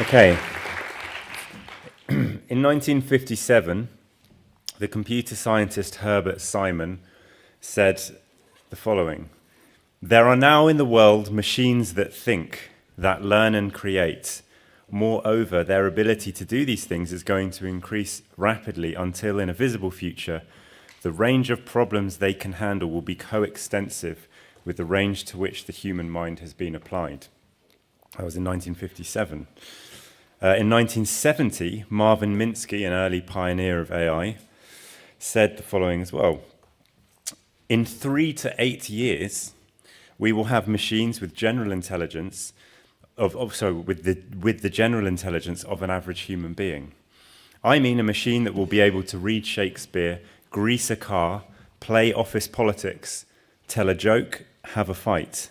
Okay. In 1957, the computer scientist Herbert Simon said the following: "There are now in the world machines that think, that learn and create. Moreover, their ability to do these things is going to increase rapidly until in a visible future, the range of problems they can handle will be coextensive with the range to which the human mind has been applied." That was in 1957. In 1970, Marvin Minsky, an early pioneer of AI, said the following as well: "In 3 to 8 years, we will have machines with general intelligence with the general intelligence of an average human being. I mean a machine that will be able to read Shakespeare, grease a car, play office politics, tell a joke, have a fight.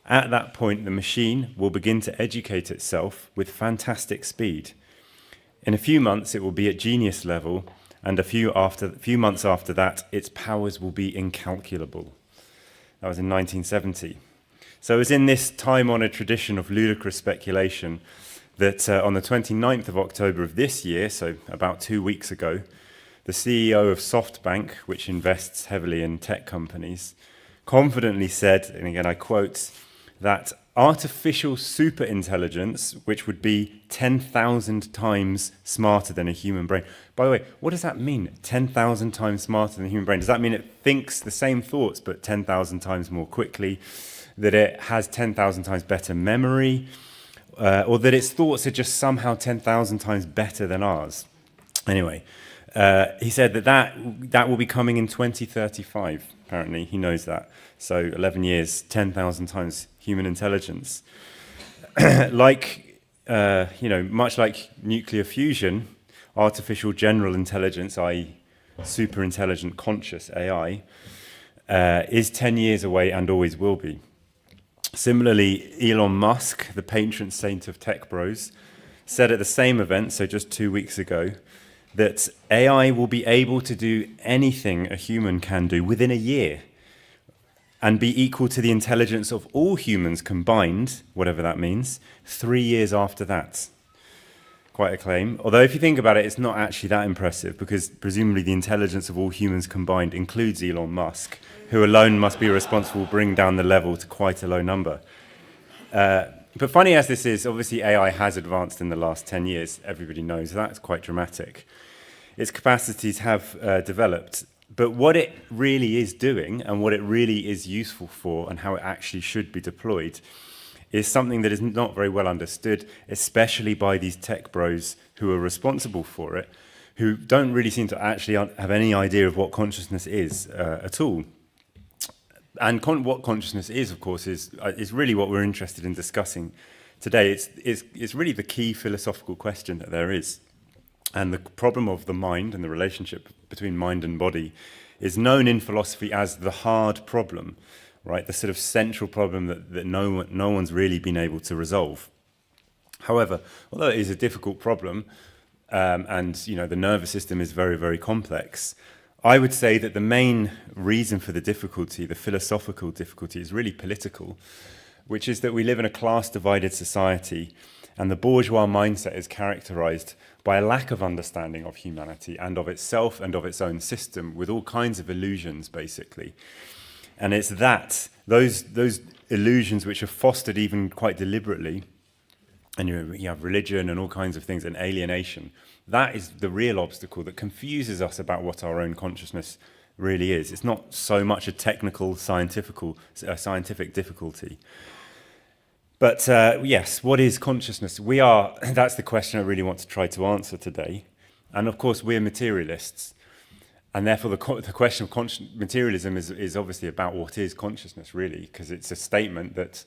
At that point, the machine will begin to educate itself with fantastic speed. In a few months, it will be at genius level, and a few months after that, its powers will be incalculable." That was in 1970. So it was in this time-honoured tradition of ludicrous speculation that on the 29th of October of this year, so about 2 weeks ago, the CEO of SoftBank, which invests heavily in tech companies, confidently said, and again I quote, that artificial superintelligence, which would be 10,000 times smarter than a human brain. By the way, what does that mean, 10,000 times smarter than a human brain? Does that mean it thinks the same thoughts but 10,000 times more quickly? That it has 10,000 times better memory? Or that its thoughts are just somehow 10,000 times better than ours? Anyway, he said that will be coming in 2035, apparently. He knows that. So 11 years, 10,000 times human intelligence. Much like nuclear fusion, artificial general intelligence, i.e. super intelligent conscious AI, is 10 years away and always will be. Similarly, Elon Musk, the patron saint of tech bros, said at the same event, so just 2 weeks ago, that AI will be able to do anything a human can do within a year and be equal to the intelligence of all humans combined, whatever that means, 3 years after that. Quite a claim. Although if you think about it, it's not actually that impressive, because presumably the intelligence of all humans combined includes Elon Musk, who alone must be responsible for bringing down the level to quite a low number. But funny as this is, obviously AI has advanced in the last 10 years. Everybody knows that's quite dramatic. Its capacities have developed. But what it really is doing and what it really is useful for and how it actually should be deployed is something that is not very well understood, especially by these tech bros who are responsible for it, who don't really seem to actually have any idea of what consciousness is at all. And what consciousness is, of course, is really what we're interested in discussing today. It's really the key philosophical question that there is. And the problem of the mind and the relationship between mind and body is known in philosophy as the hard problem, right? The sort of central problem that no one's really been able to resolve. However, although it is a difficult problem, and the nervous system is very, very complex, I would say that the main reason for the difficulty, the philosophical difficulty, is really political, which is that we live in a class-divided society, and the bourgeois mindset is characterized by a lack of understanding of humanity and of itself and of its own system, with all kinds of illusions, basically. And it's those illusions which are fostered even quite deliberately, and you have religion and all kinds of things, and alienation. That is the real obstacle that confuses us about what our own consciousness really is. It's not so much a technical, scientific difficulty. But yes, what is consciousness? That's the question I really want to try to answer today. And of course, we're materialists. And therefore, the question of materialism is obviously about what is consciousness, really, because it's a statement that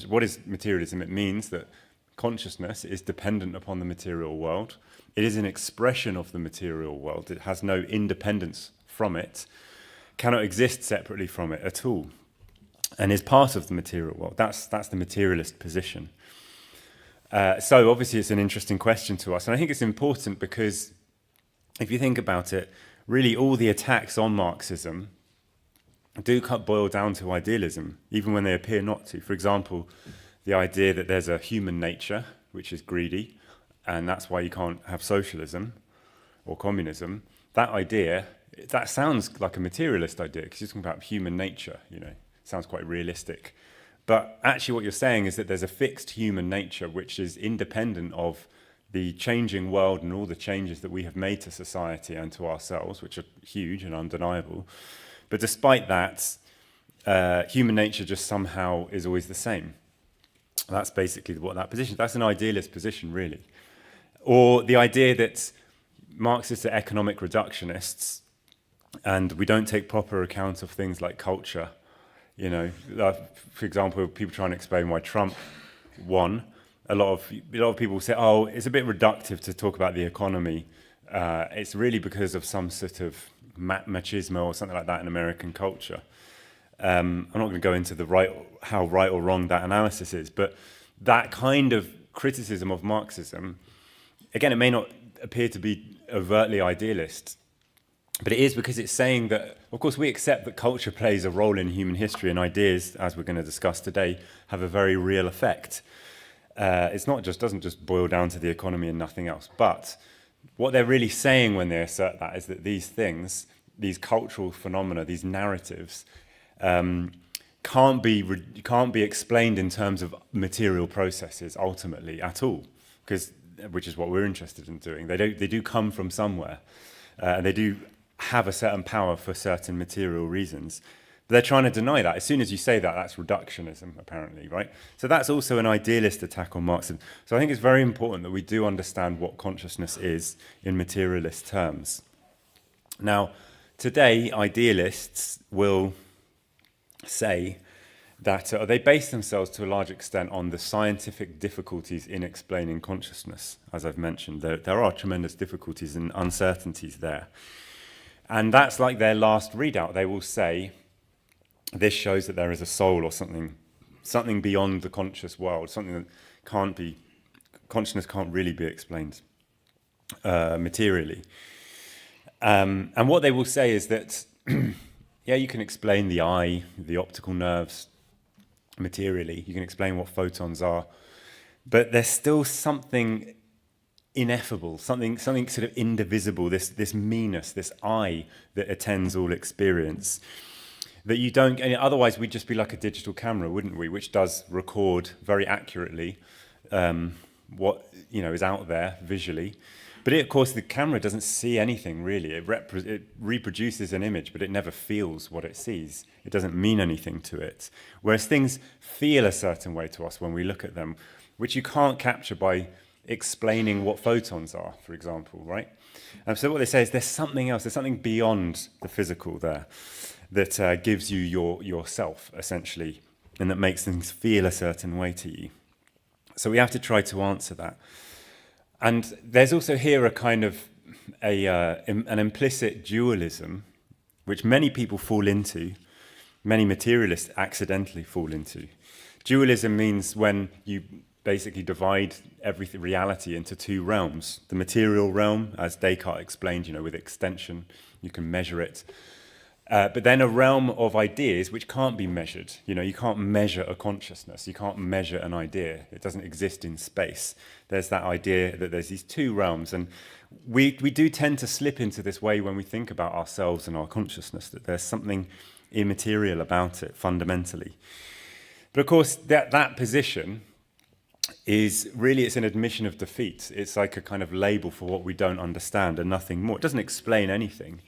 what is materialism? It means that consciousness is dependent upon the material world. It is an expression of the material world. It has no independence from it, cannot exist separately from it at all, and is part of the material world. That's the materialist position. So obviously it's an interesting question to us, and I think it's important because if you think about it, really all the attacks on Marxism do boil down to idealism, even when they appear not to. For example, the idea that there's a human nature, which is greedy, and that's why you can't have socialism or communism. That idea, that sounds like a materialist idea, because you're talking about human nature, sounds quite realistic. But actually what you're saying is that there's a fixed human nature which is independent of the changing world and all the changes that we have made to society and to ourselves, which are huge and undeniable. But despite that, human nature just somehow is always the same. That's basically what that position is. That's an idealist position, really. Or the idea that Marxists are economic reductionists and we don't take proper account of things like culture. For example, people trying to explain why Trump won. A lot of people say, oh, it's a bit reductive to talk about the economy. It's really because of some sort of machismo or something like that in American culture. I'm not going to go into how right or wrong that analysis is, but that kind of criticism of Marxism, again, it may not appear to be overtly idealist, but it is because it's saying that, of course, we accept that culture plays a role in human history, and ideas, as we're going to discuss today, have a very real effect. Doesn't just boil down to the economy and nothing else. But what they're really saying when they assert that is that these things, these cultural phenomena, these narratives, can't be explained in terms of material processes ultimately at all, which is what we're interested in doing. They do come from somewhere, and they do have a certain power for certain material reasons. But they're trying to deny that. As soon as you say that, that's reductionism, apparently, right? So that's also an idealist attack on Marxism. So I think it's very important that we do understand what consciousness is in materialist terms. Now, today, idealists will say that they base themselves to a large extent on the scientific difficulties in explaining consciousness. As I've mentioned, there are tremendous difficulties and uncertainties there. And that's like their last readout. They will say, this shows that there is a soul or something beyond the conscious world, something that consciousness can't really be explained materially. And what they will say is that, yeah, you can explain the eye, the optical nerves materially, you can explain what photons are, but there's still something ineffable, something sort of indivisible, this meanness, this I that attends all experience, that you don't, and otherwise we'd just be like a digital camera, wouldn't we, which does record very accurately what is out there visually. But of course, the camera doesn't see anything really. It reproduces an image, but it never feels what it sees. It doesn't mean anything to it. Whereas things feel a certain way to us when we look at them, which you can't capture by explaining what photons are, for example, right? So what they say is there's something else, there's something beyond the physical there that gives you yourself, essentially, and that makes things feel a certain way to you. So we have to try to answer that. And there's also here a kind of an implicit dualism, which many people fall into, many materialists accidentally fall into. Dualism means when you basically divide reality into two realms. The material realm, as Descartes explained, with extension, you can measure it. But then a realm of ideas which can't be measured. You can't measure a consciousness. You can't measure an idea. It doesn't exist in space. There's that idea that there's these two realms. And we do tend to slip into this way when we think about ourselves and our consciousness, that there's something immaterial about it fundamentally. But of course, that position is really, it's an admission of defeat. It's like a kind of label for what we don't understand and nothing more. It doesn't explain anything.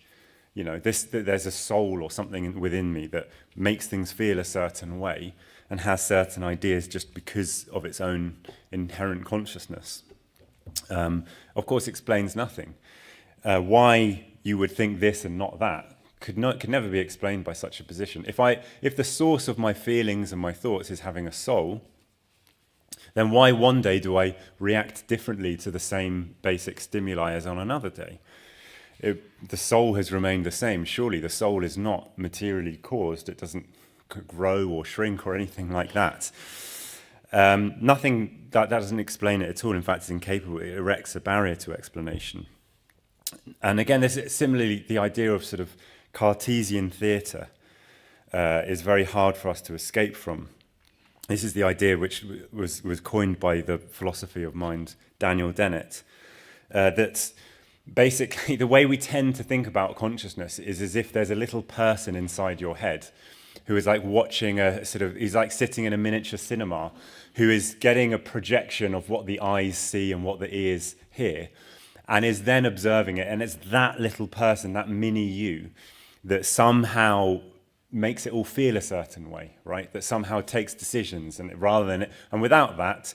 There's a soul or something within me that makes things feel a certain way and has certain ideas just because of its own inherent consciousness. Of course, explains nothing. Why you would think this and not that could never be explained by such a position. If the source of my feelings and my thoughts is having a soul, then why one day do I react differently to the same basic stimuli as on another day? The soul has remained the same. Surely the soul is not materially caused. It doesn't grow or shrink or anything like that. Nothing that doesn't explain it at all. In fact, it's incapable. It erects a barrier to explanation. And again, similarly, the idea of sort of Cartesian theatre is very hard for us to escape from. This is the idea which was coined by the philosophy of mind, Daniel Dennett, that basically the way we tend to think about consciousness is as if there's a little person inside your head who is like watching he's like sitting in a miniature cinema, who is getting a projection of what the eyes see and what the ears hear, and is then observing it. And it's that little person, that mini you, that somehow makes it all feel a certain way, right? That somehow takes decisions, and without that,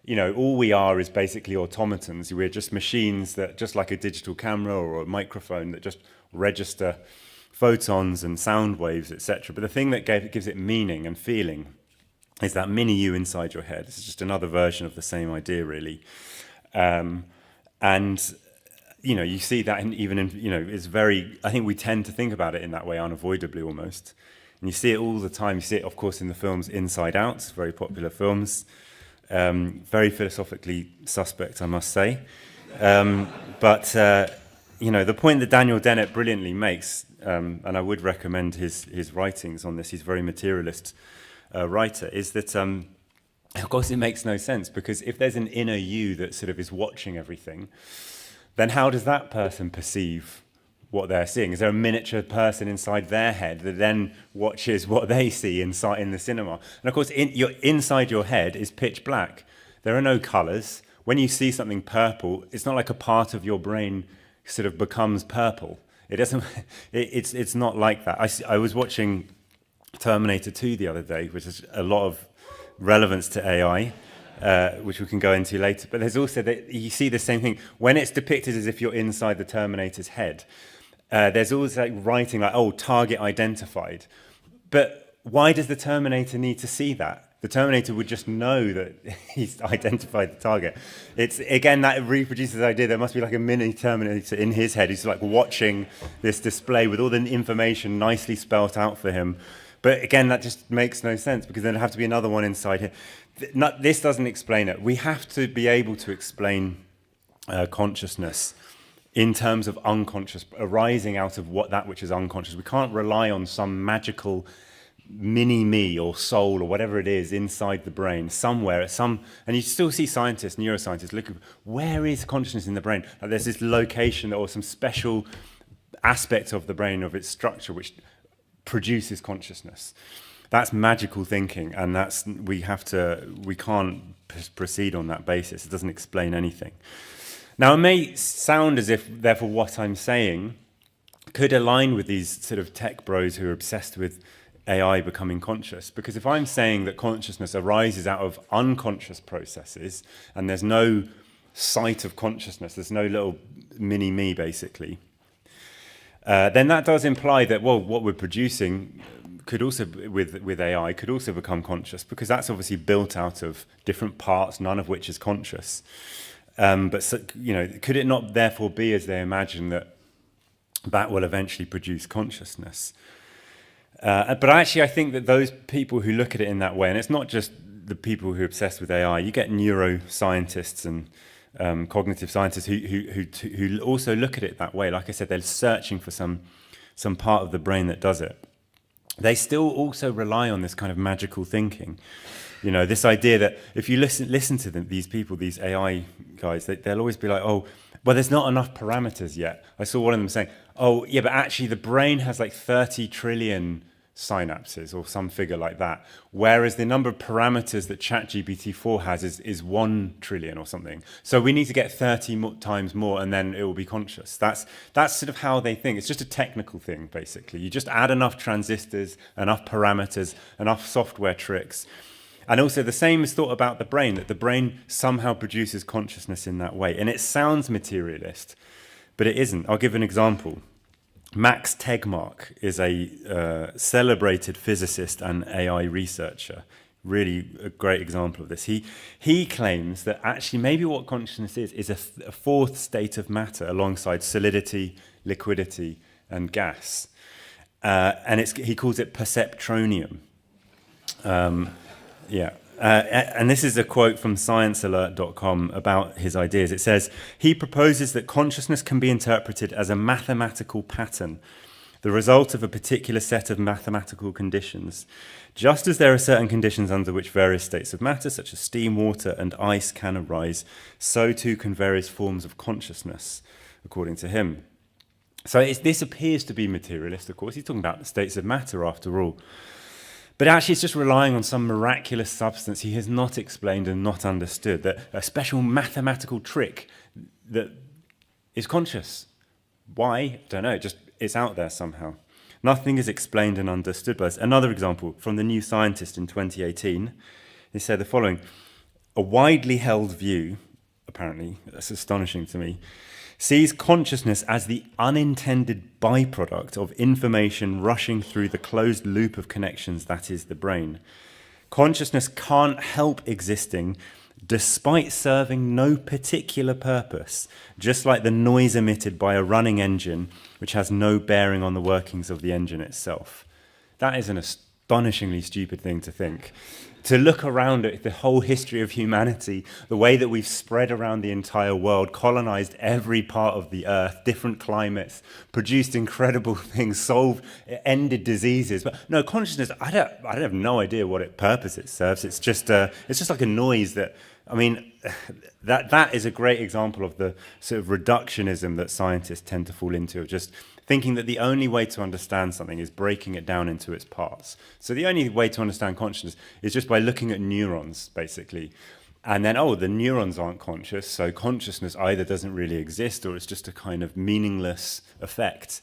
all we are is basically automatons. We're just machines that, just like a digital camera or a microphone, that just register photons and sound waves, etc. But the thing that gives it meaning and feeling is that mini you inside your head. This is just another version of the same idea, really. And you see that it's very, I think we tend to think about it in that way unavoidably almost. And you see it all the time. You see it, of course, in the films Inside Out, very popular films. Very philosophically suspect, I must say. But the point that Daniel Dennett brilliantly makes, and I would recommend his writings on this, he's a very materialist writer, is that, of course, it makes no sense, because if there's an inner you that sort of is watching everything, then how does that person perceive what they're seeing? Is there a miniature person inside their head that then watches what they see inside in the cinema? And of course, inside your head is pitch black. There are no colors. When you see something purple, it's not like a part of your brain sort of becomes purple. It doesn't. It's not like that. I was watching Terminator 2 the other day, which has a lot of relevance to AI. Which we can go into later. But there's also that you see the same thing when it's depicted as if you're inside the Terminator's head. There's always like writing like, target identified. But why does the Terminator need to see that? The Terminator would just know that he's identified the target. It's, again, that reproduces the idea there must be like a mini Terminator in his head who's like watching this display with all the information nicely spelt out for him. But again, that just makes no sense, because then there'd have to be another one inside here. This doesn't explain it. We have to be able to explain consciousness in terms of unconscious, arising out of that which is unconscious. We can't rely on some magical mini-me or soul or whatever it is inside the brain somewhere. And you still see scientists, neuroscientists, looking, where is consciousness in the brain? Like there's this location or some special aspect of the brain, of its structure, which produces consciousness. That's magical thinking, and we can't proceed on that basis. It doesn't explain anything. Now, it may sound as if, therefore, what I'm saying could align with these sort of tech bros who are obsessed with AI becoming conscious, because if I'm saying that consciousness arises out of unconscious processes, and there's no sight of consciousness, there's no little mini-me, basically, then that does imply that, well, what we're producing could also, with AI, could also become conscious, because that's obviously built out of different parts, none of which is conscious. Could it not therefore be, as they imagine, that will eventually produce consciousness? But actually, I think that those people who look at it in that way, and it's not just the people who are obsessed with AI, you get neuroscientists and cognitive scientists who also look at it that way. Like I said, they're searching for some part of the brain that does it. They still also rely on this kind of magical thinking. This idea that if you listen to them, these people, these AI guys, they'll always be like, oh, well, there's not enough parameters yet. I saw one of them saying, oh, yeah, but actually the brain has like 30 trillion synapses or some figure like that, whereas the number of parameters that ChatGPT-4 has is 1 trillion or something. So we need to get 30 times more, and then it will be conscious. That's sort of how they think. It's just a technical thing, basically. You just add enough transistors, enough parameters, enough software tricks. And also the same is thought about the brain, that the brain somehow produces consciousness in that way. And it sounds materialist, but it isn't. I'll give an example. Max Tegmark is a celebrated physicist and AI researcher. Really a great example of this. He claims that actually maybe what consciousness is a fourth state of matter alongside solidity, liquidity, and gas. And he calls it perceptronium. And this is a quote from sciencealert.com about his ideas. It says, he proposes that consciousness can be interpreted as a mathematical pattern the result of a particular set of mathematical conditions. Just as there are certain conditions under which various states of matter, such as steam, water, and ice, can arise, so too can various forms of consciousness, according to him. So this appears to be materialist, of course. He's talking about the states of matter, after all. But actually, it's just relying on some miraculous substance he has not explained and not understood, that a special mathematical trick that is conscious. Why? I don't know. It's out there somehow. Nothing is explained and understood by us. Another example from the New Scientist in 2018, they said the following: a widely held view, apparently, that's astonishing to me, sees consciousness as the unintended byproduct of information rushing through the closed loop of connections that is the brain. Consciousness can't help existing despite serving no particular purpose, just like the noise emitted by a running engine, which has no bearing on the workings of the engine itself. That is an astonishingly stupid thing to think. To look around at the whole history of humanity, the way that we've spread around the entire world, colonized every part of the earth, different climates, produced incredible things, ended diseases. But no, consciousness, I have no idea what purpose it serves. It's just like a noise that, I mean, that is a great example of the sort of reductionism that scientists tend to fall into, of just thinking that the only way to understand something is breaking it down into its parts. So the only way to understand consciousness is just by looking at neurons, basically. And then, the neurons aren't conscious, so consciousness either doesn't really exist or it's just a kind of meaningless effect.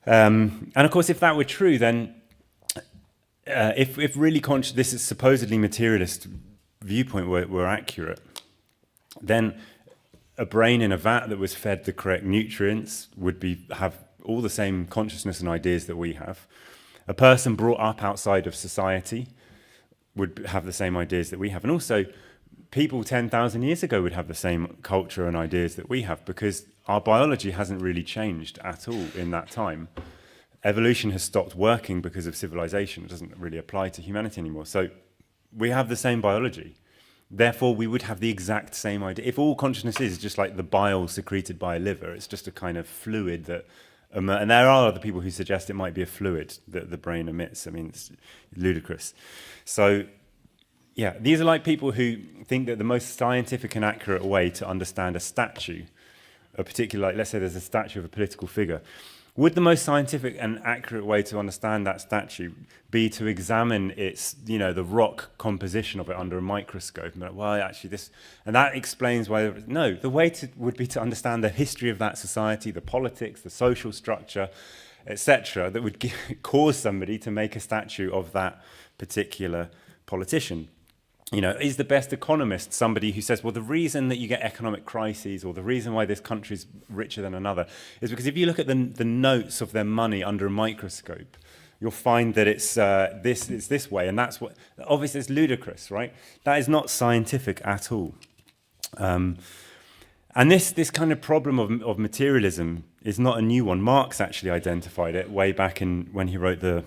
And of course, if that were true, then if really this is supposedly materialist viewpoint were accurate, then a brain in a vat that was fed the correct nutrients would have all the same consciousness and ideas that we have. A person brought up outside of society would have the same ideas that we have. And also, people 10,000 years ago would have the same culture and ideas that we have, because our biology hasn't really changed at all in that time. Evolution has stopped working because of civilization. It doesn't really apply to humanity anymore. So we have the same biology. Therefore, we would have the exact same idea. If all consciousness is just like the bile secreted by a liver, it's just a kind of fluid that, and there are other people who suggest it might be a fluid that the brain emits. I mean, it's ludicrous. So, yeah, these are like people who think that the most scientific and accurate way to understand a statue, a particular, like, let's say there's a statue of a political figure, would the most scientific and accurate way to understand that statue be to examine its, the rock composition of it under a microscope? And well, actually, and that explains why. No, the way would be to understand the history of that society, the politics, the social structure, etc., that would cause somebody to make a statue of that particular politician. Is the best economist somebody who says, well, the reason that you get economic crises or the reason why this country's richer than another is because if you look at the notes of their money under a microscope, you'll find that it's this way, and that's what, obviously it's ludicrous, right? That is not scientific at all. And this kind of problem of materialism is not a new one. Marx actually identified it way back when he wrote the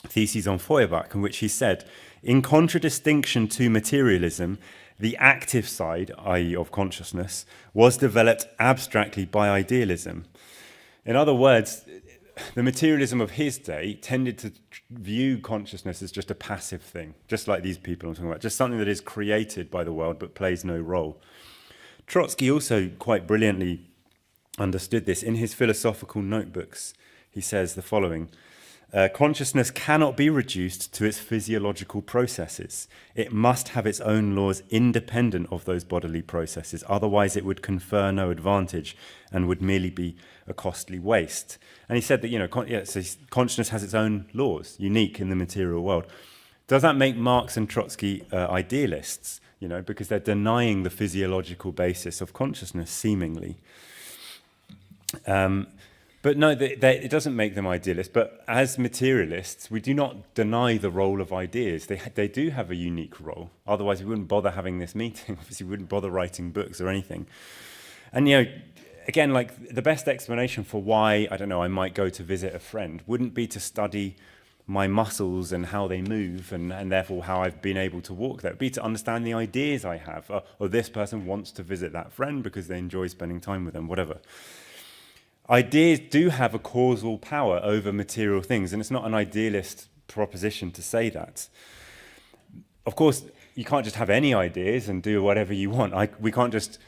Theses on Feuerbach, in which he said, in contradistinction to materialism, the active side, i.e. of consciousness, was developed abstractly by idealism. In other words, the materialism of his day tended to view consciousness as just a passive thing, just like these people I'm talking about, just something that is created by the world but plays no role. Trotsky also quite brilliantly understood this. In his philosophical notebooks, he says the following: consciousness cannot be reduced to its physiological processes. It must have its own laws independent of those bodily processes. Otherwise, it would confer no advantage and would merely be a costly waste. And he said that, so consciousness has its own laws, unique in the material world. Does that make Marx and Trotsky idealists? Because they're denying the physiological basis of consciousness, seemingly. But no, it doesn't make them idealists. But as materialists, we do not deny the role of ideas. They do have a unique role. Otherwise, we wouldn't bother having this meeting. Obviously, we wouldn't bother writing books or anything. And, again, like the best explanation for why, I might go to visit a friend wouldn't be to study my muscles and how they move and therefore how I've been able to walk there. It would be to understand the ideas I have. Or this person wants to visit that friend because they enjoy spending time with them, whatever. ideas do have a causal power over material things, and it's not an idealist proposition to say that. Of course, you can't just have any ideas and do whatever you want. We can't just,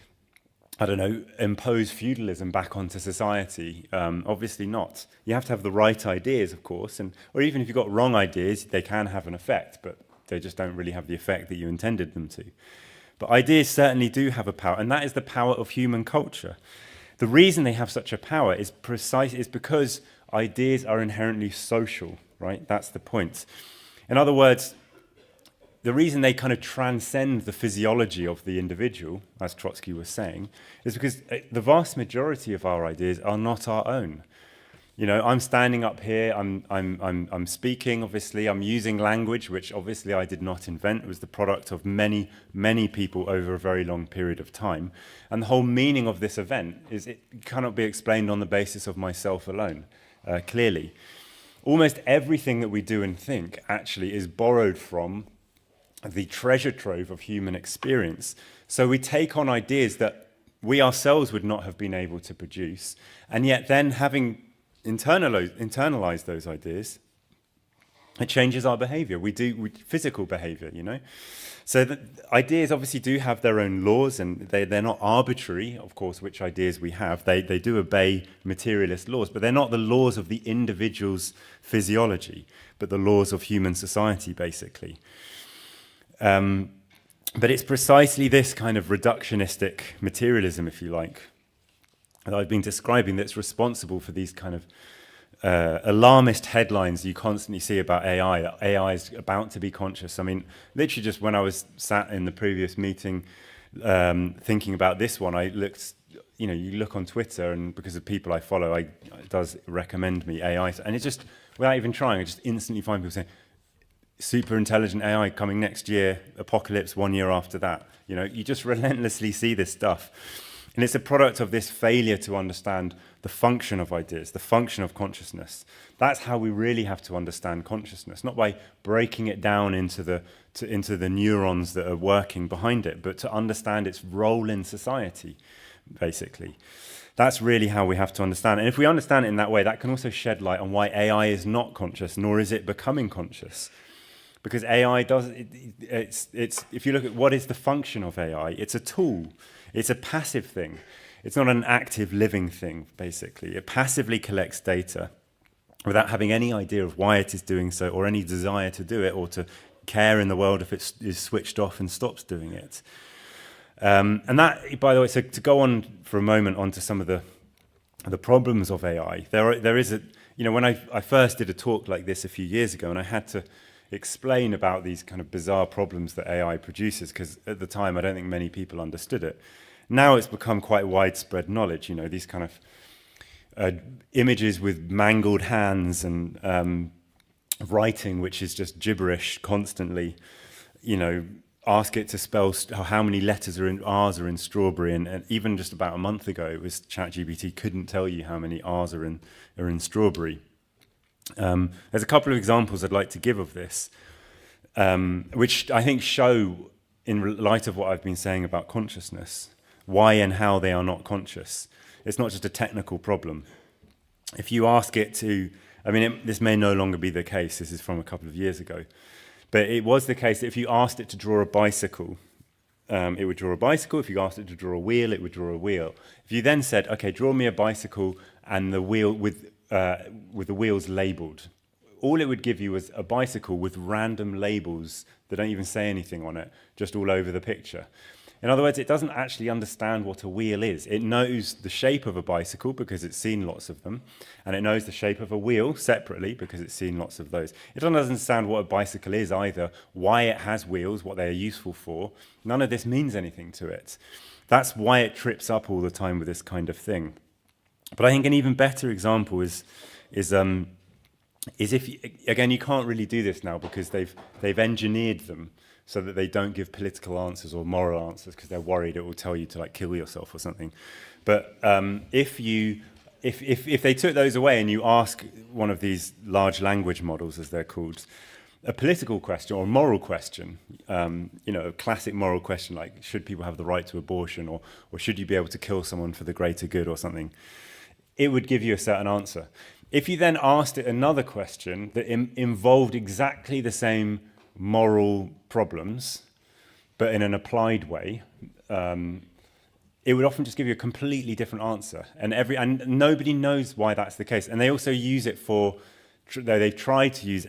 I don't know, impose feudalism back onto society. Obviously not. You have to have the right ideas, of course, or even if you've got wrong ideas, they can have an effect, but they just don't really have the effect that you intended them to. But ideas certainly do have a power, and that is the power of human culture. The reason they have such a power is because ideas are inherently social, right? That's the point. In other words, the reason they kind of transcend the physiology of the individual, as Trotsky was saying, is because the vast majority of our ideas are not our own. You know, I'm standing up here, I'm speaking, obviously, I'm using language, which obviously I did not invent. It was the product of many, many people over a very long period of time. And the whole meaning of this event is it cannot be explained on the basis of myself alone, clearly. Almost everything that we do and think actually is borrowed from the treasure trove of human experience. So we take on ideas that we ourselves would not have been able to produce, and yet then having internalized those ideas, it changes our behavior. We physical behavior, you know. So the ideas obviously do have their own laws, and they're not arbitrary, of course, which ideas we have. They do obey materialist laws, but they're not the laws of the individual's physiology, but the laws of human society, basically. But it's precisely this kind of reductionistic materialism, if you like, that I've been describing that's responsible for these kind of alarmist headlines you constantly see about AI. AI is about to be conscious. I mean, literally just when I was sat in the previous meeting thinking about this one, I looked, you know, you look on Twitter, and because of people I follow, it does recommend me AI. And it's just, without even trying, I just instantly find people saying, super intelligent AI coming next year, apocalypse 1 year after that. You know, you just relentlessly see this stuff. And it's a product of this failure to understand the function of ideas, the function of consciousness. That's how we really have to understand consciousness, not by breaking it down into the neurons that are working behind it, but to understand its role in society, basically. That's really how we have to understand it. And if we understand it in that way, that can also shed light on why AI is not conscious, nor is it becoming conscious. Because AI if you look at what is the function of AI, it's a tool. It's a passive thing. It's not an active living thing, basically. It passively collects data without having any idea of why it is doing so, or any desire to do it, or to care in the world if it is switched off and stops doing it. And that, by the way, so to go on for a moment onto some of the problems of AI, there is a, you know, when I first did a talk like this a few years ago, and I had to explain about these kind of bizarre problems that AI produces, because at the time I don't think many people understood it. Now it's become quite widespread knowledge, you know, these kind of images with mangled hands and writing which is just gibberish constantly, you know, ask it to spell how many letters R's are in strawberry, and even just about a month ago it was ChatGPT couldn't tell you how many R's are in strawberry. There's a couple of examples I'd like to give of this, which I think show, in light of what I've been saying about consciousness, why and how they are not conscious. It's not just a technical problem. If you ask it to, I mean, this may no longer be the case, this is from a couple of years ago, but it was the case that if you asked it to draw a bicycle, it would draw a bicycle. If you asked it to draw a wheel, it would draw a wheel. If you then said, okay, draw me a bicycle and the wheel with the wheels labelled, all it would give you was a bicycle with random labels that don't even say anything on it, just all over the picture. In other words, it doesn't actually understand what a wheel is. It knows the shape of a bicycle because it's seen lots of them, and it knows the shape of a wheel separately because it's seen lots of those. It doesn't understand what a bicycle is either, why it has wheels, what they're useful for. None of this means anything to it. That's why it trips up all the time with this kind of thing. But I think an even better example is if again, you can't really do this now because they've engineered them so that they don't give political answers or moral answers because they're worried it will tell you to like kill yourself or something. But if they took those away and you ask one of these large language models, as they're called, a political question or a moral question, you know, a classic moral question like should people have the right to abortion, or should you be able to kill someone for the greater good or something? it would give you a certain answer. If you then asked it another question that involved exactly the same moral problems, but in an applied way, it would often just give you a completely different answer. And nobody knows why that's the case. And they also use it for, they try to use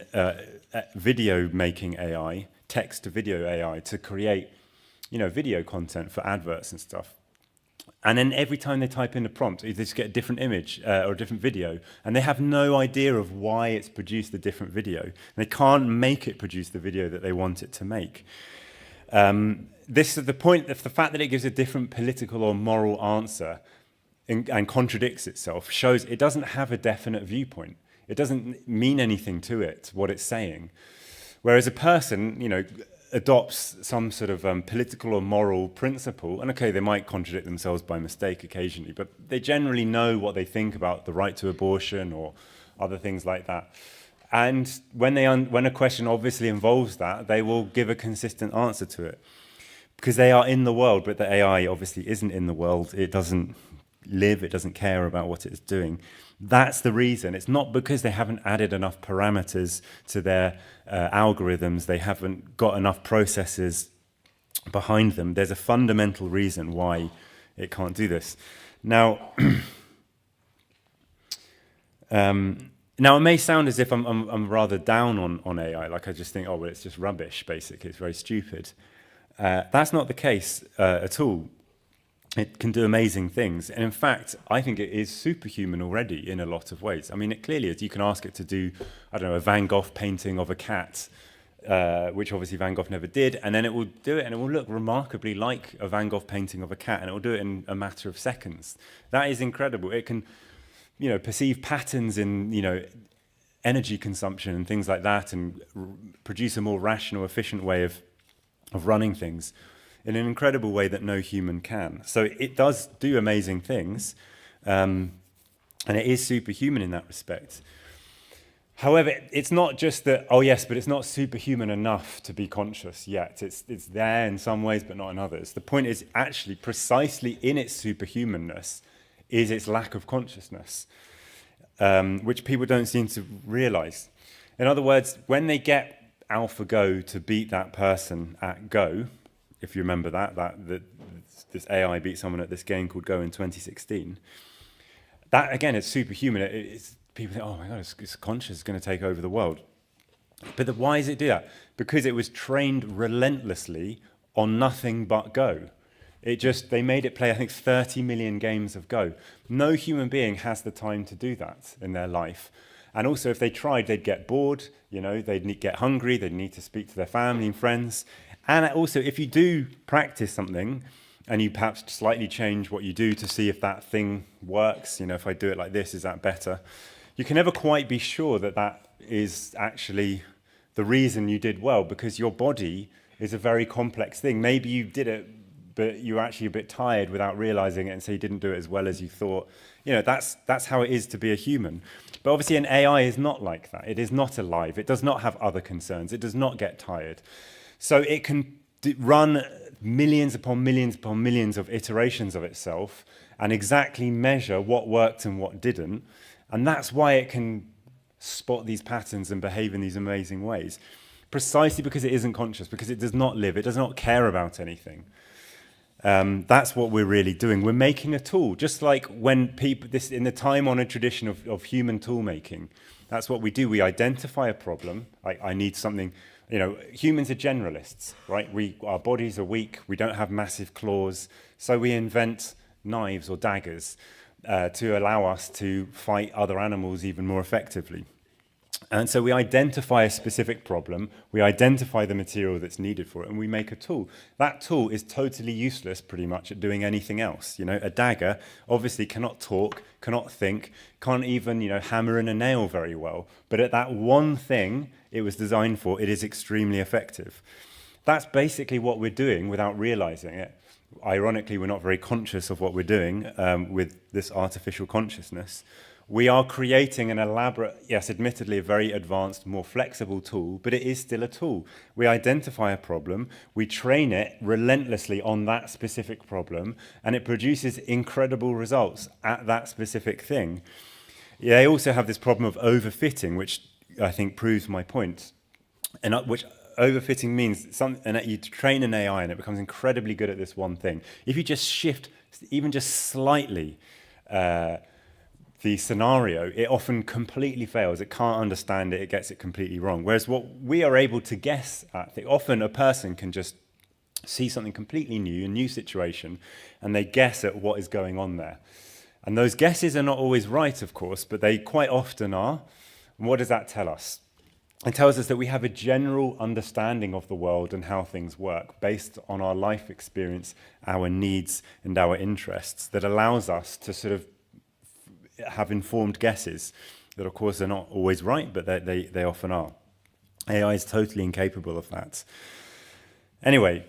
video making AI, text to video AI, to create, video content for adverts and stuff. And then every time they type in a prompt, they just get a different image or a different video, and they have no idea of why it's produced a different video. And they can't make it produce the video that they want it to make. This is the point of the fact that it gives a different political or moral answer and contradicts itself, shows it doesn't have a definite viewpoint. It doesn't mean anything to it, what it's saying. Whereas a person, adopts some sort of political or moral principle, and okay, they might contradict themselves by mistake occasionally, but they generally know what they think about the right to abortion or other things like that. And when a question obviously involves that, they will give a consistent answer to it. Because they are in the world, but the AI obviously isn't in the world. It doesn't live, it doesn't care about what it's doing. That's the reason. It's not because they haven't added enough parameters to their algorithms, they haven't got enough processes behind them. There's a fundamental reason why it can't do this. Now, now it may sound as if I'm rather down on AI, like I just think, oh, well, it's just rubbish, basically. It's very stupid. That's not the case at all. It can do amazing things. And in fact, I think it is superhuman already in a lot of ways. I mean, it clearly is. You can ask it to do, I don't know, a Van Gogh painting of a cat, which obviously Van Gogh never did, and then it will do it, and it will look remarkably like a Van Gogh painting of a cat, and it will do it in a matter of seconds. That is incredible. It can, perceive patterns in, energy consumption and things like that, and produce a more rational, efficient way of running things in an incredible way that no human can. So it does do amazing things, and it is superhuman in that respect. However, it's not just that, oh yes, but it's not superhuman enough to be conscious yet. It's there in some ways, but not in others. The point is actually precisely in its superhumanness is its lack of consciousness, which people don't seem to realize. In other words, when they get AlphaGo to beat that person at Go, if you remember that this AI beat someone at this game called Go in 2016. That, again, is superhuman. People think, oh my God, it's conscious, it's going to take over the world. But why does it do that? Because it was trained relentlessly on nothing but Go. They made it play, I think, 30 million games of Go. No human being has the time to do that in their life. And also, if they tried, they'd get bored, they'd get hungry, they'd need to speak to their family and friends. And also, if you do practice something and you perhaps slightly change what you do to see if that thing works, if I do it like this, is that better? You can never quite be sure that that is actually the reason you did well, because your body is a very complex thing. Maybe you did it, but you were actually a bit tired without realizing it, and so you didn't do it as well as you thought. That's how it is to be a human. But obviously an AI is not like that. It is not alive. It does not have other concerns. It does not get tired. So it can run millions upon millions upon millions of iterations of itself and exactly measure what worked and what didn't. And that's why it can spot these patterns and behave in these amazing ways. Precisely because it isn't conscious, because it does not live, it does not care about anything. That's what we're really doing. We're making a tool, just like when people, in the time-honored tradition of human tool making, that's what we do. We identify a problem. I need something. Humans are generalists, right? Our bodies are weak. We don't have massive claws, so we invent knives or daggers to allow us to fight other animals even more effectively. And so we identify a specific problem, we identify the material that's needed for it, and we make a tool. That tool is totally useless pretty much at doing anything else. A dagger obviously cannot talk, cannot think, can't even, hammer in a nail very well. But at that one thing it was designed for, it is extremely effective. That's basically what we're doing without realizing it. Ironically, we're not very conscious of what we're doing with this artificial consciousness. we are creating an elaborate, yes, admittedly a very advanced, more flexible tool, but it is still a tool. We identify a problem, we train it relentlessly on that specific problem, and it produces incredible results at that specific thing. They also have this problem of overfitting, which I think proves my point. And which overfitting means and you train an AI and it becomes incredibly good at this one thing. If you just shift, even just slightly, the scenario, it often completely fails. It can't understand it. It gets it completely wrong. Whereas what we are able to guess at, often a person can just see something completely new, a new situation, and they guess at what is going on there. And those guesses are not always right, of course, but they quite often are. And what does that tell us? It tells us that we have a general understanding of the world and how things work based on our life experience, our needs, and our interests that allows us to sort of have informed guesses that, of course, are not always right, but they often are. AI is totally incapable of that. Anyway,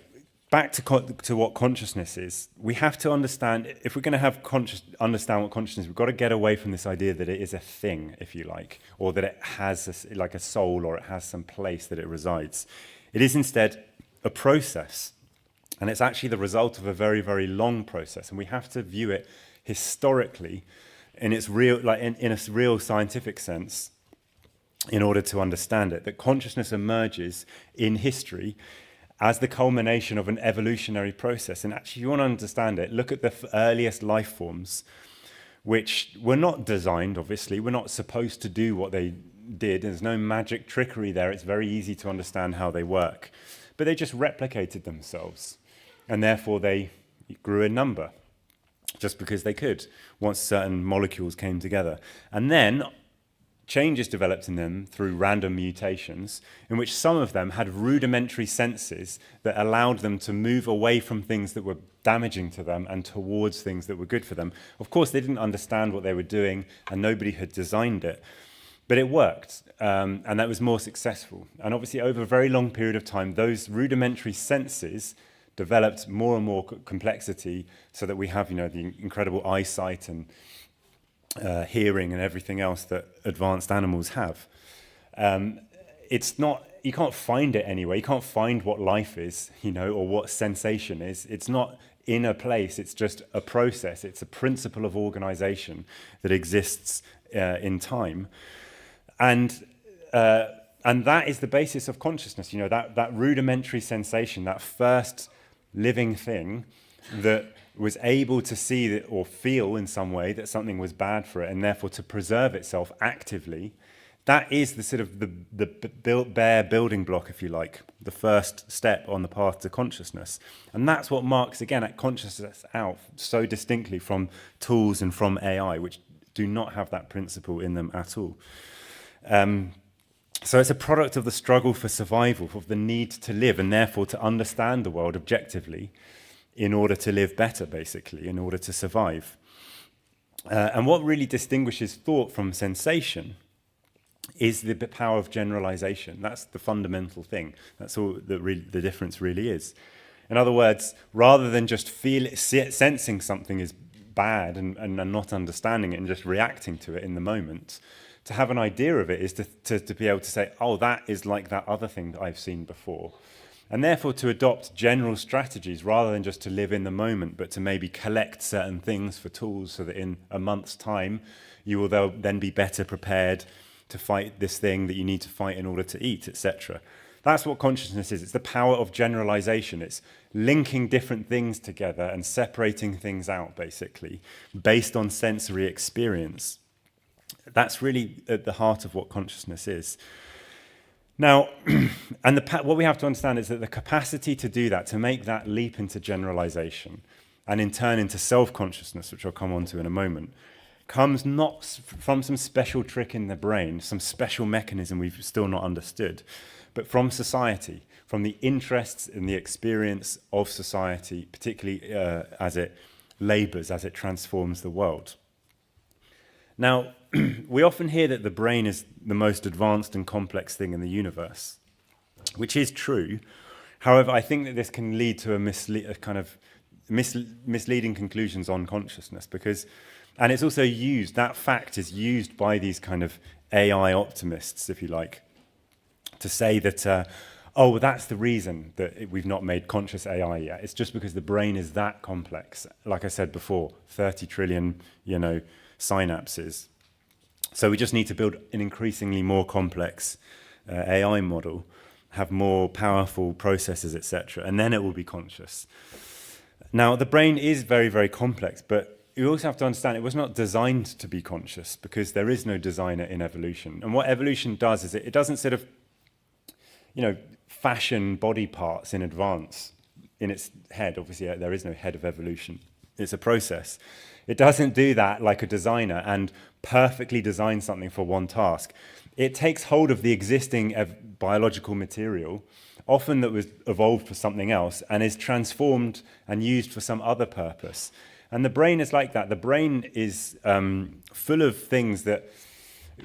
back to what consciousness is. We have to understand, if we're going to understand what consciousness is, we've got to get away from this idea that it is a thing, if you like, or that it has like a soul, or it has some place that it resides. It is instead a process, and it's actually the result of a very, very long process, and we have to view it historically in its real, like in a real scientific sense, in order to understand it. That consciousness emerges in history as the culmination of an evolutionary process. And actually, if you want to understand it, look at the earliest life forms, which were not designed, obviously. We're not supposed to do what they did. There's no magic trickery there. It's very easy to understand how they work. But they just replicated themselves, and therefore they grew in number, just because they could, once certain molecules came together. And then changes developed in them through random mutations, in which some of them had rudimentary senses that allowed them to move away from things that were damaging to them and towards things that were good for them. Of course, they didn't understand what they were doing, and nobody had designed it, but it worked, and that was more successful. And obviously, over a very long period of time, those rudimentary senses developed more and more complexity, so that we have, the incredible eyesight and hearing and everything else that advanced animals have. It's not, you can't find it anywhere. You can't find what life is, or what sensation is. It's not in a place. It's just a process. It's a principle of organization that exists in time, and that is the basis of consciousness. That rudimentary sensation, that first living thing that was able to see that, or feel in some way that something was bad for it, and therefore to preserve itself actively. That is the sort of the bare building block, if you like, the first step on the path to consciousness. And that's what marks, again, at consciousness out so distinctly from tools and from AI, which do not have that principle in them at all. So it's a product of the struggle for survival, of the need to live, and therefore to understand the world objectively in order to live better, basically, in order to survive. And what really distinguishes thought from sensation is the power of generalization. That's the fundamental thing. That's all the difference really is. In other words, rather than just sensing something is bad and not understanding it and just reacting to it in the moment, to have an idea of it is to be able to say, oh, that is like that other thing that I've seen before. And therefore to adopt general strategies rather than just to live in the moment, but to maybe collect certain things for tools so that in a month's time, you will then be better prepared to fight this thing that you need to fight in order to eat, etc. That's what consciousness is. It's the power of generalization. It's linking different things together and separating things out, basically, based on sensory experience. That's really at the heart of what consciousness is. Now, and what we have to understand is that the capacity to do that, to make that leap into generalization, and in turn into self-consciousness, which I'll come on to in a moment, comes not from some special trick in the brain, some special mechanism we've still not understood, but from society, from the interests and the experience of society, particularly as it labors, as it transforms the world. Now, we often hear that the brain is the most advanced and complex thing in the universe, which is true. However, I think that this can lead to a kind of misleading conclusions on consciousness, because, and it's also used, that fact is used by these kind of AI optimists, if you like, to say that, oh, well, that's the reason that we've not made conscious AI yet. It's just because the brain is that complex. Like I said before, 30 trillion, synapses. So we just need to build an increasingly more complex AI model, have more powerful processors, etc., and then it will be conscious. Now, the brain is very, very complex, but you also have to understand it was not designed to be conscious, because there is no designer in evolution. And what evolution does is it doesn't sort of, fashion body parts in advance in its head. Obviously, there is no head of evolution. It's a process. It doesn't do that like a designer and perfectly design something for one task. It takes hold of the existing biological material, often that was evolved for something else, and is transformed and used for some other purpose. And the brain is like that. The brain is full of things that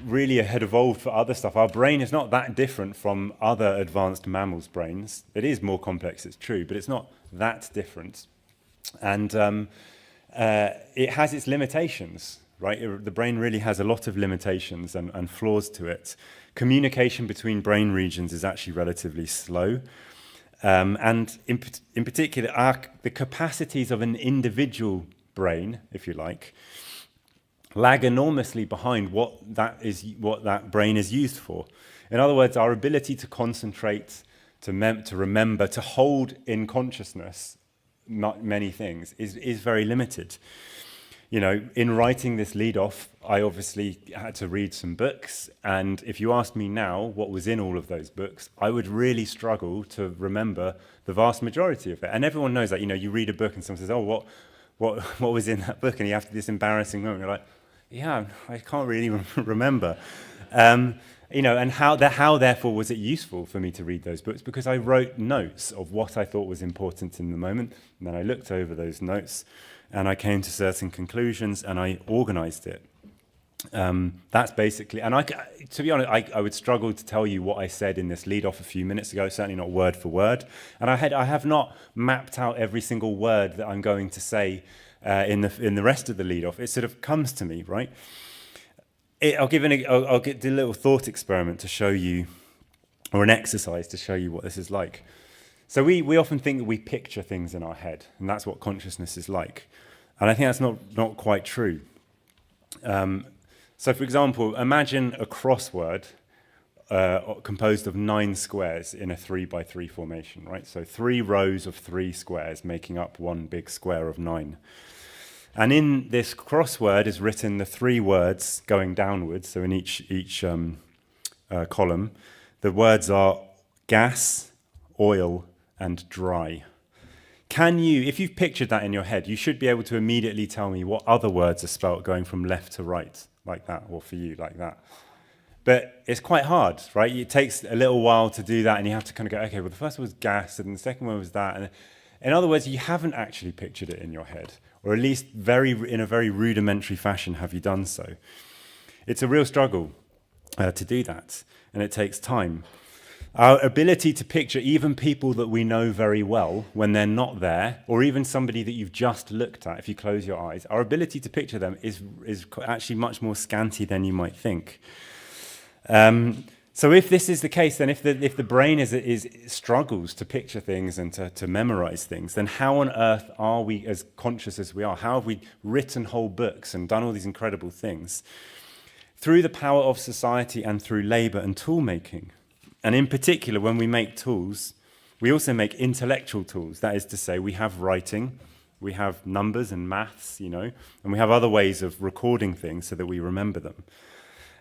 really had evolved for other stuff. Our brain is not that different from other advanced mammals' brains. It is more complex, it's true, but it's not that different. And it has its limitations, right? The brain really has a lot of limitations and flaws to it. Communication between brain regions is actually relatively slow. And in particular, the capacities of an individual brain, if you like, lag enormously behind what that brain is used for. In other words, our ability to concentrate, to remember, to hold in consciousness many things is very limited. In writing this lead-off, I obviously had to read some books, and if you asked me now what was in all of those books, I would really struggle to remember the vast majority of it. And everyone knows that, you read a book and someone says, oh, what was in that book? And you have this embarrassing moment, you're like, yeah, I can't really remember. And how therefore was it useful for me to read those books? Because I wrote notes of what I thought was important in the moment, and then I looked over those notes, and I came to certain conclusions, and I organized it. That's basically, and to be honest, I would struggle to tell you what I said in this lead-off a few minutes ago, certainly not word for word. And I have not mapped out every single word that I'm going to say in the rest of the lead-off. It sort of comes to me, right? I'll do a little thought experiment to show you, or an exercise to show you what this is like. So we often think that we picture things in our head, and that's what consciousness is like. And I think that's not quite true. So, for example, imagine a crossword composed of 9 squares in a 3x3 formation, right? So 3 rows of 3 squares making up one big square of 9. And in this crossword is written the 3 words going downwards. So in each column, the words are gas, oil, and dry. If you've pictured that in your head, you should be able to immediately tell me what other words are spelt going from left to right, like that, or for you, like that. But it's quite hard, right? It takes a little while to do that, and you have to kind of go, okay, well, the first one was gas, and the second one was that. And in other words, you haven't actually pictured it in your head, or at least in a very rudimentary fashion have you done so. It's a real struggle to do that, and it takes time. Our ability to picture even people that we know very well when they're not there, or even somebody that you've just looked at, if you close your eyes, our ability to picture them is actually much more scanty than you might think. So if this is the case, then if the brain struggles to picture things and to memorize things, then how on earth are we as conscious as we are? How have we written whole books and done all these incredible things? Through the power of society and through labor and tool making. And in particular, when we make tools, we also make intellectual tools. That is to say, we have writing, we have numbers and maths, and we have other ways of recording things so that we remember them.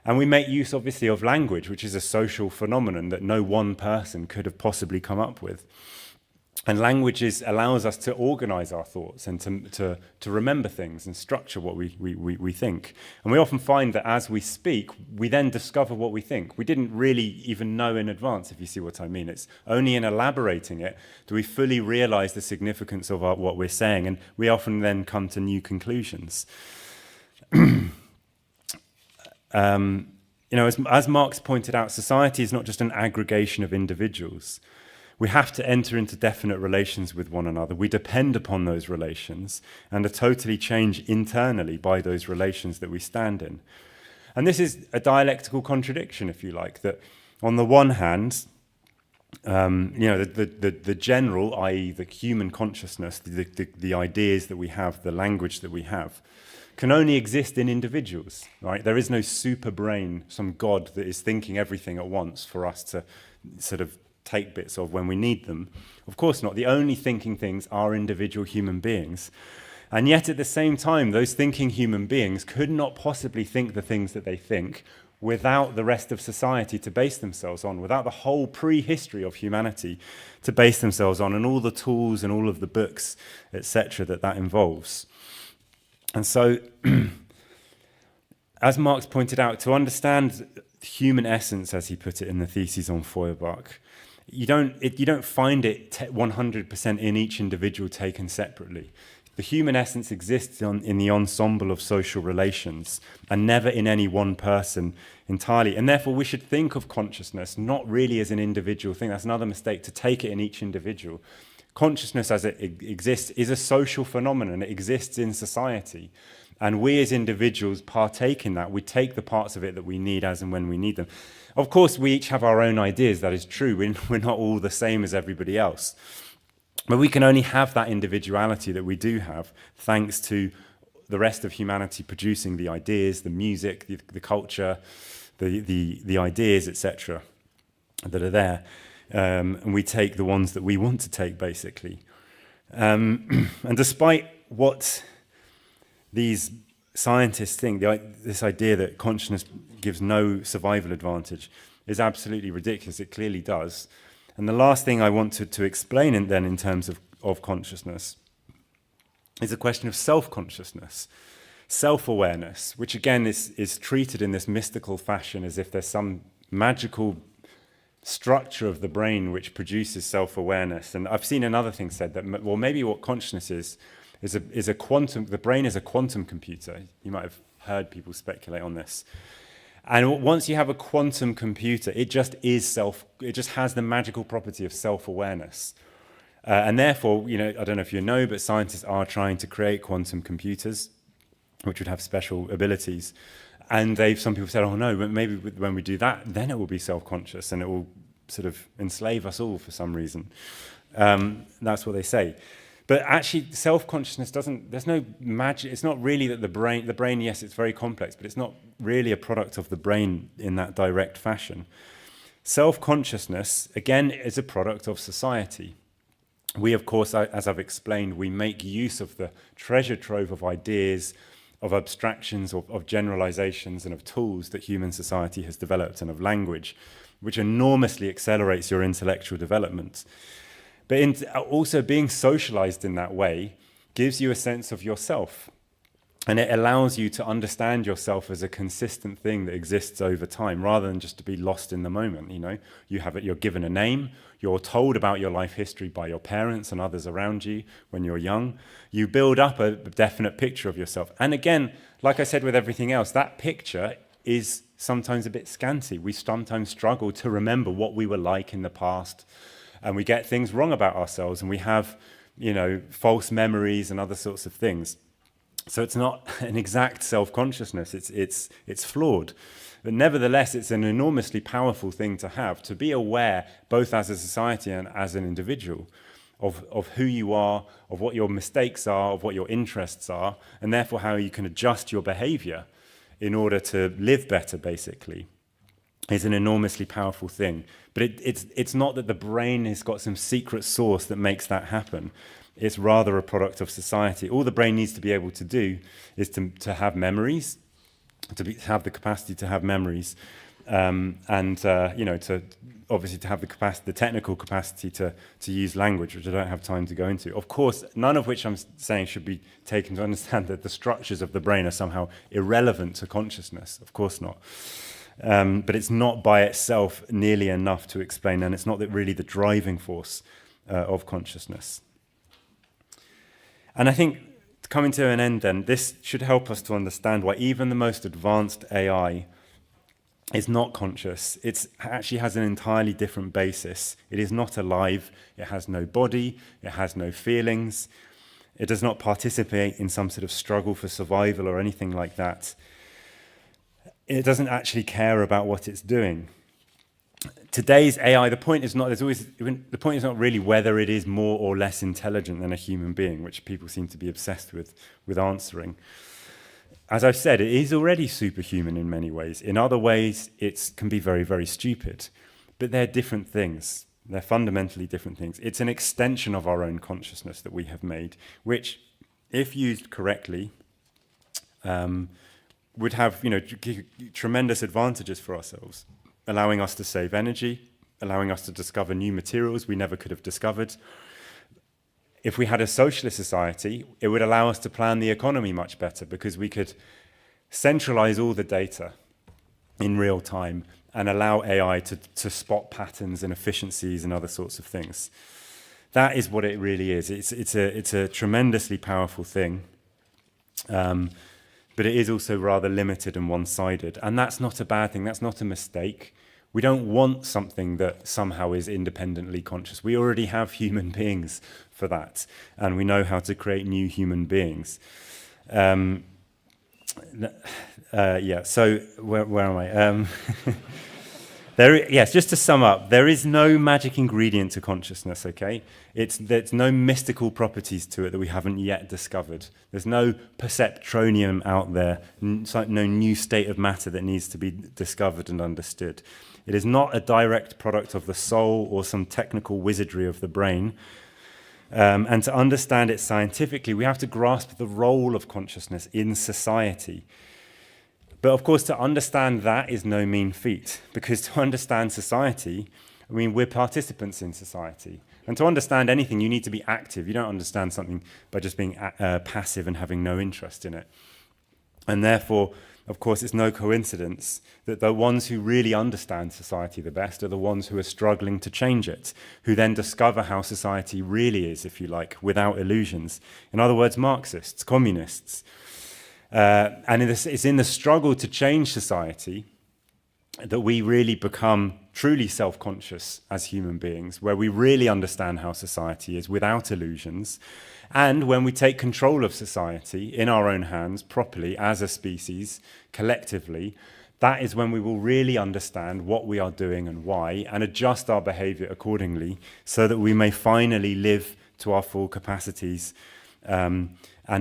And we make use, obviously, of language, which is a social phenomenon that no one person could have possibly come up with. And language allows us to organize our thoughts and to remember things and structure what we think. And we often find that as we speak, we then discover what we think. We didn't really even know in advance, if you see what I mean. It's only in elaborating it do we fully realize the significance of what we're saying, and we often then come to new conclusions. As Marx pointed out, society is not just an aggregation of individuals. We have to enter into definite relations with one another. We depend upon those relations and are totally changed internally by those relations that we stand in. And this is a dialectical contradiction, if you like, that on the one hand, the general, i.e. the human consciousness, the ideas that we have, the language that we have, can only exist in individuals, right? There is no super brain, some god that is thinking everything at once for us to sort of take bits of when we need them. Of course not. The only thinking things are individual human beings. And yet at the same time, those thinking human beings could not possibly think the things that they think without the rest of society to base themselves on, without the whole prehistory of humanity to base themselves on, and all the tools and all of the books, etc., that involves. And so, as Marx pointed out, to understand human essence, as he put it in the thesis on Feuerbach, you don't find it 100% in each individual taken separately. The human essence exists in the ensemble of social relations and never in any one person entirely. And therefore, we should think of consciousness not really as an individual thing. That's another mistake, to take it in each individual. Consciousness as it exists is a social phenomenon. It exists in society. And we as individuals partake in that. We take the parts of it that we need as and when we need them. Of course, we each have our own ideas. That is true. We're not all the same as everybody else. But we can only have that individuality that we do have thanks to the rest of humanity producing the ideas, the music, the culture, the ideas, etc., that are there. And we take the ones that we want to take, basically. And despite what these scientists think, this idea that consciousness gives no survival advantage is absolutely ridiculous. It clearly does. And the last thing I want to explain in terms of consciousness is the question of self-consciousness, self-awareness, which again is treated in this mystical fashion as if there's some magical structure of the brain which produces self-awareness. And I've seen another thing said that, well, maybe what consciousness is a quantum, the brain is a quantum computer. You might have heard people speculate on this. And once you have a quantum computer, it just has the magical property of self-awareness. And therefore, I don't know if you know, but scientists are trying to create quantum computers, which would have special abilities. And some people said, oh no, but maybe when we do that, then it will be self-conscious and it will sort of enslave us all for some reason. That's what they say. But actually, self-consciousness there's no magic. It's not really that the brain, yes, it's very complex, but it's not really a product of the brain in that direct fashion. Self-consciousness, again, is a product of society. We, of course, as I've explained, we make use of the treasure trove of ideas, of abstractions, of generalizations, and of tools that human society has developed, and of language, which enormously accelerates your intellectual development. But also being socialized in that way gives you a sense of yourself. And it allows you to understand yourself as a consistent thing that exists over time, rather than just to be lost in the moment. You're given a name, you're told about your life history by your parents and others around you when you're young. You build up a definite picture of yourself. And again, like I said with everything else, that picture is sometimes a bit scanty. We sometimes struggle to remember what we were like in the past. And we get things wrong about ourselves, and we have, false memories and other sorts of things. So it's not an exact self-consciousness. It's flawed, but nevertheless, it's an enormously powerful thing to have, to be aware, both as a society and as an individual, of who you are, of what your mistakes are, of what your interests are, and therefore how you can adjust your behavior in order to live better, basically. Is an enormously powerful thing. But it's not that the brain has got some secret source that makes that happen. It's rather a product of society. All the brain needs to be able to do is to have memories, have the capacity to have memories, to obviously to have the technical capacity to use language, which I don't have time to go into. Of course, none of which I'm saying should be taken to understand that the structures of the brain are somehow irrelevant to consciousness. Of course not. But it's not by itself nearly enough to explain, and it's not really the driving force of consciousness. And I think, coming to an end then, this should help us to understand why even the most advanced AI It's not conscious. It actually has an entirely different basis. It is not alive. It has no body. It has no feelings. It does not participate in some sort of struggle for survival or anything like that. It doesn't actually care about what it's doing. Today's AI, the point is not really whether it is more or less intelligent than a human being, which people seem to be obsessed with answering. As I've said, it is already superhuman in many ways. In other ways, it can be very, very stupid. But they're different things. They're fundamentally different things. It's an extension of our own consciousness that we have made, which, if used correctly, would have, tremendous advantages for ourselves, allowing us to save energy, allowing us to discover new materials we never could have discovered. If we had a socialist society, it would allow us to plan the economy much better because we could centralize all the data in real time and allow AI to spot patterns and efficiencies and other sorts of things. That is what it really is. It's a tremendously powerful thing, but it is also rather limited and one-sided. And that's not a bad thing. That's not a mistake. We don't want something that somehow is independently conscious. We already have human beings for that, and we know how to create new human beings. So where am I? Yes, just to sum up, there is no magic ingredient to consciousness, okay? There's no mystical properties to it that we haven't yet discovered. There's no perceptronium out there, no new state of matter that needs to be discovered and understood. It is not a direct product of the soul or some technical wizardry of the brain. And to understand it scientifically, we have to grasp the role of consciousness in society. But of course, to understand that is no mean feat, because to understand society, we're participants in society. And to understand anything, you need to be active. You don't understand something by just being passive and having no interest in it. And therefore, of course, it's no coincidence that the ones who really understand society the best are the ones who are struggling to change it, who then discover how society really is, if you like, without illusions. In other words, Marxists, communists. And it's in the struggle to change society that we really become truly self-conscious as human beings, where we really understand how society is without illusions. And when we take control of society in our own hands properly as a species, collectively, that is when we will really understand what we are doing and why, and adjust our behavior accordingly so that we may finally live to our full capacities and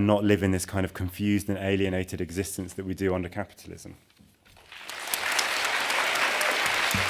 not live in this kind of confused and alienated existence that we do under capitalism.